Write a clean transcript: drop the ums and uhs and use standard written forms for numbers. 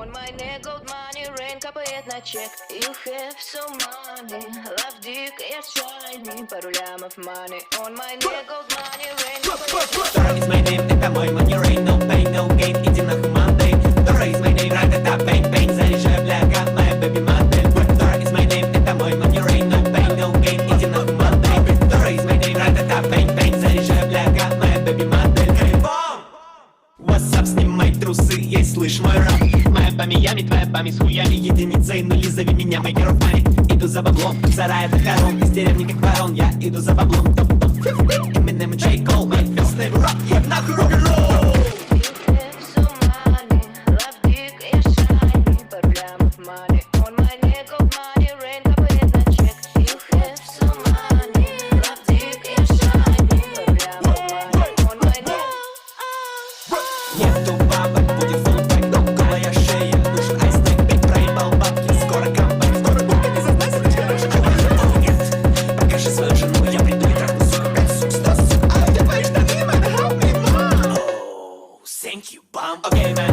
On my neck gold money, rain капает на чек. You have some money, love dick, я shiny. Пару лямов money. On my neck gold money, rain капает на чек. Dora is my name, это мой money, rain, no pain, no gain, иди нахуй Monday. Dora is my name, ра-та-та, бэнг-бэнг, заряжаю бляга, моя baby Monday. Dora is my name, это мой money, rain, no pain, no gain, иди нахуй Monday. Dora is my name, ра-та-та, бэнг-бэнг, заряжаю бляга, моя baby Monday. What's up, снимай трусы, есть слышь мой рэп. Моя по Миями, твоя память с хуями, единицей нули, зови меня maker of money. Иду за баблом, сарай это хорон, из деревни как ворон, я иду за баблом. Топ-топ, 50, Eminem и J. Cole, my first name rock, я нахуй рок-н-ролл. You have some money, love dick, я shiny. Пару лямов money. On my neck gold money, rain капает на чек. You have some money, love dick, я shiny. Пару лямов money. On my neck. Нету бабок, будет фулбэк, голая шея. Нужен айсбэк, биг проебал бабки. Скоро камбэк, скоро бабки, не зазнайся, начинаешь. О, нет, покажи свою жену, я приду и трахну, сука, 5 сук, 100 сук. А где твои штаны, man, help me, man. Oh, thank you, bum. Okay, man.